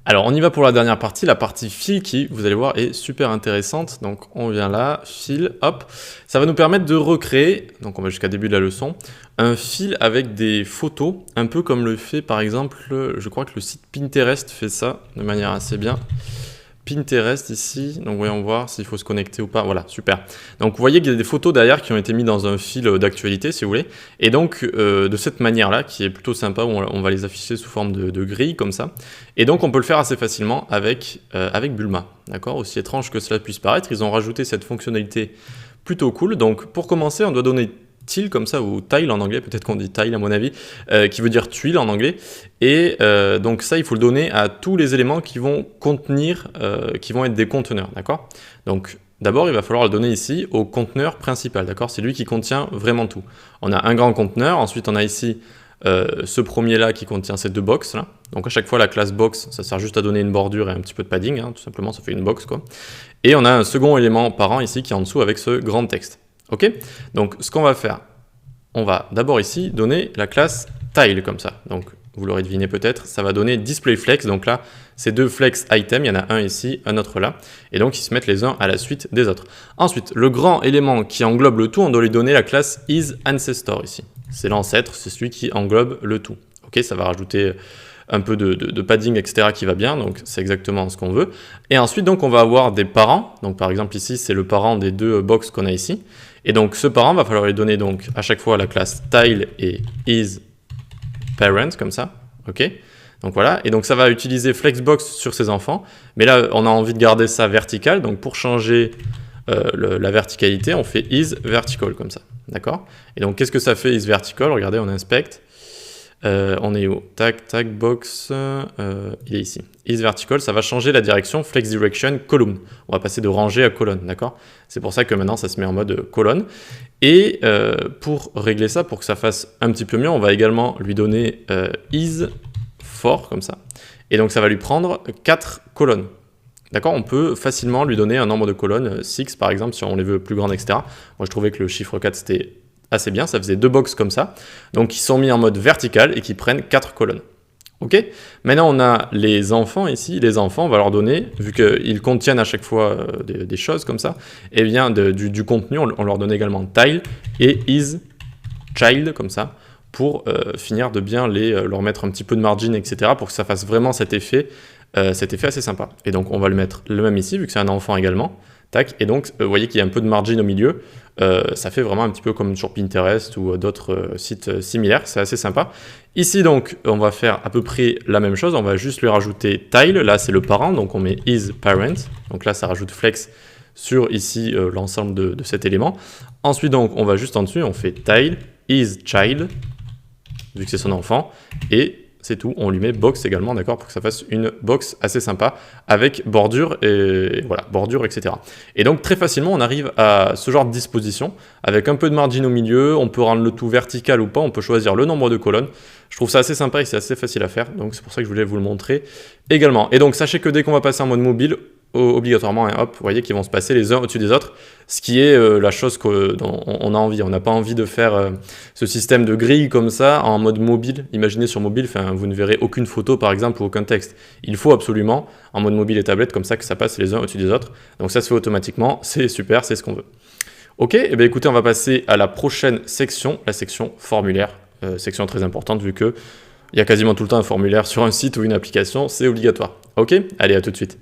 Alors, on y va pour la dernière partie, la partie fil qui, vous allez voir, est super intéressante. Donc, on vient là, fil, hop. Ça va nous permettre de recréer, donc on va jusqu'à début de la leçon, un fil avec des photos, un peu comme le fait, par exemple, je crois que le site Pinterest fait ça de manière assez bien. Pinterest ici, donc voyons voir s'il faut se connecter ou pas, voilà, super. Donc vous voyez qu'il y a des photos derrière qui ont été mises dans un fil d'actualité si vous voulez, et donc de cette manière-là, qui est plutôt sympa, où on va les afficher sous forme de grille comme ça, et donc on peut le faire assez facilement avec Bulma, d'accord? Aussi étrange que cela puisse paraître, ils ont rajouté cette fonctionnalité plutôt cool, donc pour commencer on doit donner tile comme ça, ou tile en anglais, peut-être qu'on dit tile à mon avis, qui veut dire tuile en anglais, et donc ça il faut le donner à tous les éléments qui vont contenir, qui vont être des conteneurs, d'accord? Donc d'abord il va falloir le donner ici au conteneur principal, d'accord? C'est lui qui contient vraiment tout. On a un grand conteneur, ensuite on a ici ce premier là qui contient ces deux box là, donc à chaque fois la classe box ça sert juste à donner une bordure et un petit peu de padding, hein, tout simplement ça fait une box quoi, et on a un second élément parent ici qui est en dessous avec ce grand texte. Ok, donc ce qu'on va faire, on va d'abord ici donner la classe tile comme ça. Donc vous l'aurez deviné peut-être, ça va donner display flex. Donc là, ces deux flex items, il y en a un ici, un autre là. Et donc ils se mettent les uns à la suite des autres. Ensuite, le grand élément qui englobe le tout, on doit lui donner la classe isAncestor ici. C'est l'ancêtre, c'est celui qui englobe le tout. Ok, ça va rajouter un peu de padding, etc. qui va bien, donc c'est exactement ce qu'on veut. Et ensuite, donc, on va avoir des parents. Donc, par exemple, ici, c'est le parent des deux box qu'on a ici. Et donc, ce parent, va falloir lui donner donc à chaque fois la classe tile et isParent, comme ça. Ok. Donc voilà. Et donc, ça va utiliser Flexbox sur ses enfants. Mais là, on a envie de garder ça vertical. Donc, pour changer la verticalité, on fait isVertical, comme ça. D'accord. Et donc, qu'est-ce que ça fait isVertical? Regardez, on inspecte. On est où? Tac, tac, box, il est ici. IsVertical, ça va changer la direction Flex Direction column. On va passer de rangée à colonne, d'accord? C'est pour ça que maintenant ça se met en mode colonne. Et pour régler ça, pour que ça fasse un petit peu mieux, on va également lui donner isFor, comme ça. Et donc ça va lui prendre 4 colonnes. D'accord? On peut facilement lui donner un nombre de colonnes, 6 par exemple, si on les veut plus grandes, etc. Moi je trouvais que le chiffre 4 c'était assez bien, ça faisait 2 box comme ça, donc qui sont mis en mode vertical et qui prennent 4 colonnes. Ok. Maintenant on a les enfants ici, les enfants on va leur donner, vu qu'ils contiennent à chaque fois des choses comme ça, et bien du contenu, on leur donne également tile et isChild comme ça, pour finir de bien leur mettre un petit peu de margin, etc. pour que ça fasse vraiment cet effet assez sympa. Et donc on va le mettre le même ici, vu que c'est un enfant également. Tac, et donc vous voyez qu'il y a un peu de margin au milieu, ça fait vraiment un petit peu comme sur Pinterest ou d'autres sites similaires, c'est assez sympa. Ici donc on va faire à peu près la même chose, on va juste lui rajouter tile, là c'est le parent, donc on met isParent, donc là ça rajoute flex sur ici l'ensemble de cet élément. Ensuite donc on va juste en dessus, on fait tile isChild, vu que c'est son enfant, et c'est tout, on lui met box également, d'accord, pour que ça fasse une box assez sympa avec bordure et voilà, bordure, etc. Et donc très facilement, on arrive à ce genre de disposition avec un peu de margin au milieu. On peut rendre le tout vertical ou pas, on peut choisir le nombre de colonnes. Je trouve ça assez sympa et c'est assez facile à faire, donc c'est pour ça que je voulais vous le montrer également. Et donc sachez que dès qu'on va passer en mode mobile, obligatoirement, hein, hop, vous voyez qu'ils vont se passer les uns au-dessus des autres, ce qui est la chose dont on a envie. On n'a pas envie de faire ce système de grille comme ça en mode mobile. Imaginez sur mobile, vous ne verrez aucune photo par exemple ou aucun texte. Il faut absolument en mode mobile et tablette comme ça que ça passe les uns au-dessus des autres. Donc ça se fait automatiquement, c'est super, c'est ce qu'on veut. Ok, et bien écoutez, on va passer à la prochaine section, la section formulaire. Section très importante vu que il y a quasiment tout le temps un formulaire sur un site ou une application, c'est obligatoire. Ok, allez, à tout de suite.